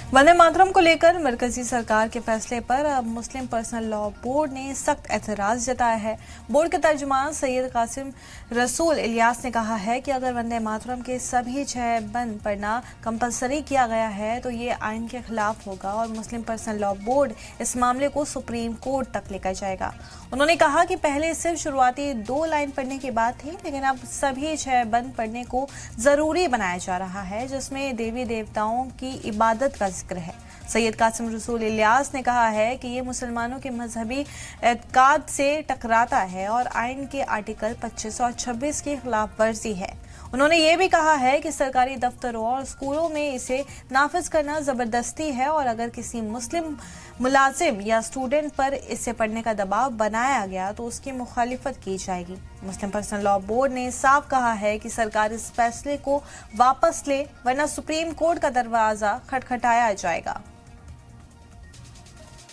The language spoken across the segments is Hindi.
वंदे मातरम को लेकर मरकजी सरकार के फैसले पर अब मुस्लिम पर्सनल लॉ बोर्ड ने सख्त एतराज जताया है। बोर्ड के तर्जुमान सैयद कासिम रसूल इलियास ने कहा है कि अगर वंदे मातरम के सभी 6 बंद पढ़ना कंपलसरी किया गया है तो ये आइन के खिलाफ होगा और मुस्लिम पर्सनल लॉ बोर्ड इस मामले को सुप्रीम कोर्ट तक लेकर जाएगा। उन्होंने कहा कि पहले सिर्फ शुरुआती 2 लाइन पढ़ने की बात थी, लेकिन अब सभी 6 बंद पढ़ने को जरूरी बनाया जा रहा है, जिसमें देवी देवताओं की इबादत का जिक्र है। सैयद कासिम रसूल इलियास ने कहा है कि ये मुसलमानों के मजहबी एतकाद से टकराता है और आइन के आर्टिकल 25 और 26 की खिलाफ वर्जी है। उन्होंने ये भी कहा है कि सरकारी दफ्तरों और स्कूलों में इसे नाफिज करना जबरदस्ती है और अगर किसी मुस्लिम मुलाजिम या स्टूडेंट पर इसे पढ़ने का दबाव बनाया गया तो उसकी मुखालिफत की जाएगी। मुस्लिम पर्सनल लॉ बोर्ड ने साफ कहा है कि सरकार इस फैसले को वापस ले, वरना सुप्रीम कोर्ट का दरवाजा खटखटाया जाएगा।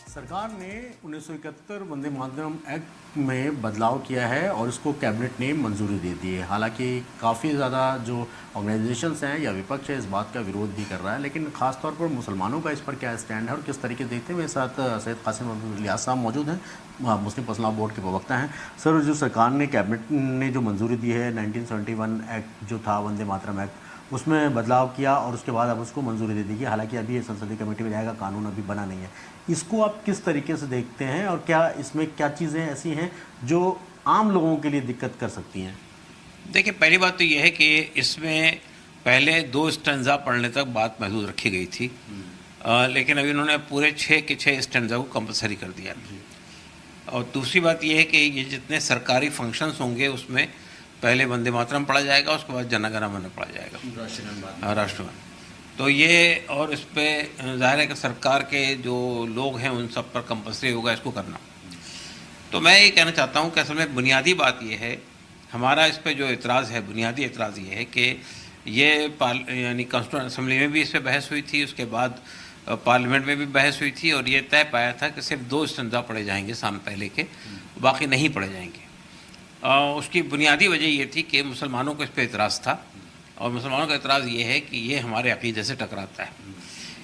सरकार ने 1971 वंदे मातरम एक्ट में बदलाव किया है और इसको कैबिनेट ने मंजूरी दे दी है। हालांकि काफ़ी ज़्यादा जो ऑर्गेनाइजेशंस हैं या विपक्ष है इस बात का विरोध भी कर रहा है, लेकिन ख़ास तौर पर मुसलमानों का इस पर क्या स्टैंड है और किस तरीके से देखते हैं। मेरे साथ सैयद कासिम इलियास साहब मौजूद हैं, मुस्लिम पर्सनल लॉ बोर्ड के प्रवक्ता हैं। सर, जो सरकार ने कैबिनेट ने जो मंजूरी दी है 1971 एक्ट जो था वंदे मातरम एक्ट, उसमें बदलाव किया और उसके बाद अब उसको मंजूरी दे दी गई। हालांकि अभी ये संसदीय कमेटी में जाएगा, कानून अभी बना नहीं है। इसको आप किस तरीके से देखते हैं और क्या इसमें क्या चीज़ें ऐसी हैं जो आम लोगों के लिए दिक्कत कर सकती हैं? देखिए, पहली बात तो ये है कि इसमें पहले 2 स्टैंजा पढ़ने तक बात महदूद रखी गई थी, लेकिन अभी उन्होंने पूरे 6 के 6 स्टैंजा को कंपलसरी कर दिया। और दूसरी बात ये है कि ये जितने सरकारी फंक्शंस होंगे उसमें पहले वंदे मातरम पढ़ा जाएगा, उसके बाद जन गण मन पढ़ा जाएगा, राष्ट्रगान। तो ये और इस पर जाहिर है कि सरकार के जो लोग हैं उन सब पर कंपलसरी होगा इसको करना। तो मैं ये कहना चाहता हूँ कि असल में बुनियादी बात ये है, हमारा इस पर जो एतराज़ है, बुनियादी एतराज़ ये है कि ये यानी कॉन्स्टिट्यूएंट असम्बली में भी इस पर बहस हुई थी, उसके बाद पार्लियामेंट में भी बहस हुई थी और ये तय पाया था कि सिर्फ 2 स्टैंजा पढ़े जाएंगे साल पहले के, बाकी नहीं पढ़े जाएंगे। उसकी बुनियादी वजह ये थी कि मुसलमानों को इस पर एतराज़ था और मुसलमानों का एतराज़ ये है कि ये हमारे अक़ीदे से टकराता है।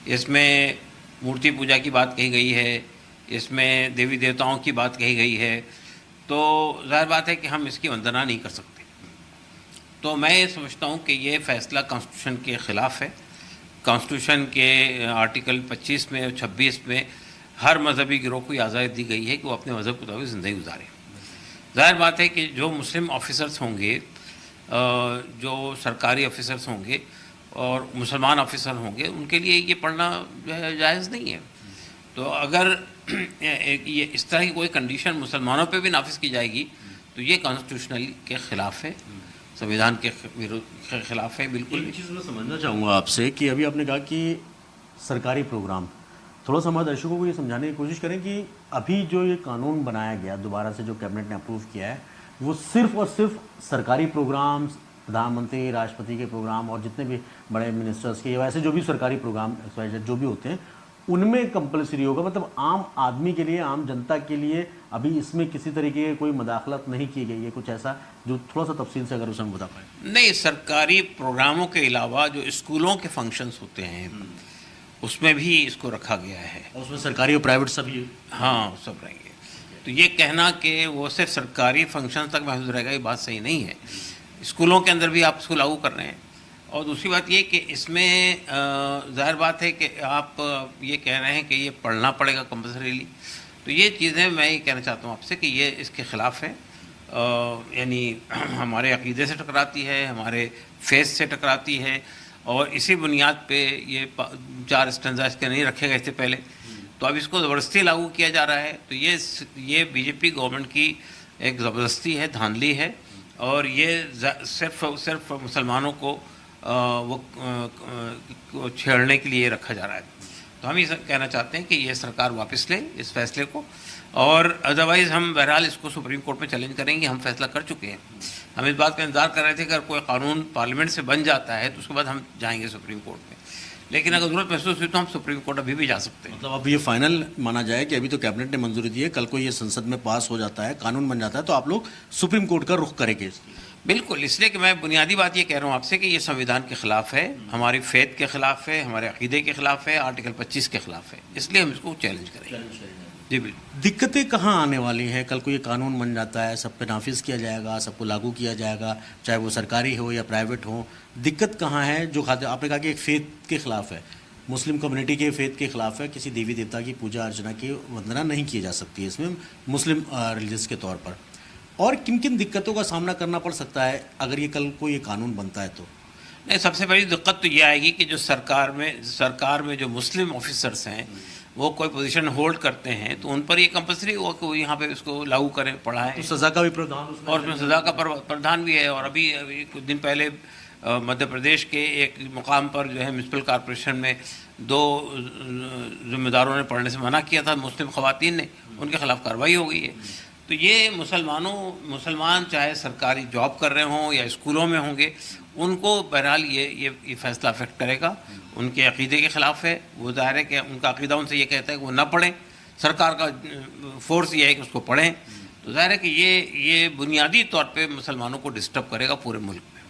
इसमें मूर्ति पूजा की बात कही गई है, इसमें देवी देवताओं की बात कही गई है, तो ज़ाहिर बात है कि हम इसकी वंदना नहीं कर सकते। तो मैं ये समझता हूँ कि ये फ़ैसला कॉन्स्टिट्यूशन के ख़िलाफ़ है। कॉन्स्टिट्यूशन के आर्टिकल 25 में और 26 में हर मजहबी गिरोह को आज़ादी दी गई है कि वो अपने मज़हब के मुताबिक ज़िंदगी गुजारे। ज़ाहिर बात है कि जो मुस्लिम ऑफिसर्स होंगे, जो सरकारी ऑफिसर्स होंगे और मुसलमान ऑफिसर होंगे, उनके लिए ये पढ़ना जो है जायज़ नहीं है। तो अगर ये इस तरह की कोई कंडीशन मुसलमानों पे भी नाफिज की जाएगी तो ये कॉन्स्टिट्यूशनल के ख़िलाफ़ है, संविधान के ख़िलाफ़ है। बिल्कुल। एक चीज़ मैं समझना चाहूँगा आपसे कि अभी आपने कहा कि सरकारी प्रोग्राम, थोड़ा सा हमारे दर्शकों को ये समझाने की कोशिश करें कि अभी जो ये कानून बनाया गया दोबारा से, जो कैबिनेट ने अप्रूव किया है, वो सिर्फ और सिर्फ सरकारी प्रोग्राम, प्रधानमंत्री राष्ट्रपति के प्रोग्राम और जितने भी बड़े मिनिस्टर्स के वैसे जो भी सरकारी प्रोग्राम जो भी होते हैं उनमें कंपलसरी होगा। मतलब आम आदमी के लिए, आम जनता के लिए अभी इसमें किसी तरीके की कोई मदाखलत नहीं की गई है, कुछ ऐसा जो थोड़ा सा तफसील से अगर उसमें बता पाए। नहीं, सरकारी प्रोग्रामों के अलावा जो स्कूलों के फंक्शंस होते हैं उसमें भी इसको रखा गया है और उसमें सरकारी और प्राइवेट सभी, हाँ, सब रहेंगे। तो ये कहना कि वो सिर्फ सरकारी फंक्शन तक महदूद रहेगा, ये बात सही नहीं है। स्कूलों के अंदर भी आप इसको लागू कर रहे हैं। और दूसरी बात ये कि इसमें ज़ाहिर बात है कि आप ये कह रहे हैं कि ये पढ़ना पड़ेगा कंपल्सरीली, तो ये चीज़ें मैं ये कहना चाहता हूँ आपसे कि ये इसके ख़िलाफ़ है, यानी हमारे अक़ीदे से टकराती है, हमारे फेस से टकराती है और इसी बुनियाद पे ये 4 स्टैंजा इसके नहीं रखे गए थे पहले, तो अब इसको ज़बरदस्ती लागू किया जा रहा है। तो ये बीजेपी गवर्नमेंट की एक ज़बरदस्ती है, धांधली है और ये सिर्फ मुसलमानों को वो छेड़ने के लिए रखा जा रहा है। तो हम ये कहना चाहते हैं कि ये सरकार वापस ले इस फैसले को, और अदरवाइज़ हम बहरहाल इसको सुप्रीम कोर्ट में चैलेंज करेंगे। हम फैसला कर चुके हैं, हम इस बात का इंतज़ार कर रहे थे कि अगर कोई कानून पार्लियामेंट से बन जाता है तो उसके बाद हम जाएंगे सुप्रीम कोर्ट में, लेकिन अगर ज़रूरत महसूस हुई तो हम सुप्रीम कोर्ट अभी भी जा सकते हैं। मतलब अब ये फाइनल माना जाए कि अभी तो कैबिनेट ने मंजूरी दी है, कल को ये संसद में पास हो जाता है, कानून बन जाता है, तो आप लोग सुप्रीम कोर्ट का रुख करेंगे? बिल्कुल, इसलिए कि मैं बुनियादी बात ये कह रहा हूँ आपसे कि ये संविधान के ख़िलाफ़ है, हमारी फ़ेथ के ख़िलाफ़ है, हमारे अक़ीदे के ख़िलाफ़ है, आर्टिकल 25 के ख़िलाफ़ है, इसलिए हम इसको चैलेंज करेंगे। जी बिल्कुल। दिक्कतें कहाँ आने वाली हैं? कल को ये कानून बन जाता है, सब पे नाफिज किया जाएगा, सबको लागू किया जाएगा, चाहे वो सरकारी हो या प्राइवेट हो। दिक्कत कहाँ है? जो खाते आपने कहा कि एक फेथ के खिलाफ है, मुस्लिम कम्युनिटी के फेथ के खिलाफ है, किसी देवी देवता की पूजा अर्चना की वंदना नहीं की जा सकती है इसमें मुस्लिम रिलीजियस के तौर पर। और किन किन दिक्कतों का सामना करना पड़ सकता है अगर ये कल को ये कानून बनता है तो? नहीं, सबसे बड़ी दिक्कत तो ये आएगी कि जो सरकार में जो मुस्लिम ऑफिसर्स हैं वो कोई पोजीशन होल्ड करते हैं तो उन पर ये कंपलसरी होगा कि वो यहाँ पे इसको लागू करें, पढ़ाएं। तो सज़ा का भी प्रावधान उसमें और उसमें सज़ा का प्रावधान भी है। और अभी कुछ दिन पहले मध्य प्रदेश के एक मुकाम पर जो है म्यूनसिपल कॉरपोरेशन में 2 जिम्मेदारों ने पढ़ने से मना किया था, मुस्लिम ख़वातीन ने, उनके खिलाफ कार्रवाई हो गई है। तो ये मुसलमान चाहे सरकारी जॉब कर रहे हों या स्कूलों में होंगे, उनको बहरहाल ये फैसला अफेक्ट करेगा। उनके अक़ीदे के ख़िलाफ़ है, वो ज़ाहिर है कि उनका अक़ीदा उनसे ये कहता है कि वो ना पढ़ें, सरकार का फोर्स ये है कि उसको पढ़ें। तो ज़ाहिर है कि ये बुनियादी तौर पे मुसलमानों को डिस्टर्ब करेगा पूरे मुल्क में।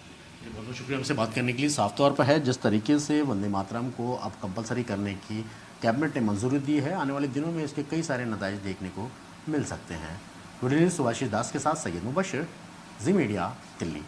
बहुत बहुत शुक्रिया हमसे बात करने के लिए। साफ तौर पर है जिस तरीके से वंदे मातरम को अब कंपलसरी करने की कैबिनेट ने मंजूरी दी है, आने वाले दिनों में इसके कई सारे नताइज देखने को मिल सकते हैं। वीडियो न्यूज़ सुभाषिष दास के साथ सैयद मुबशर, जी मीडिया, दिल्ली।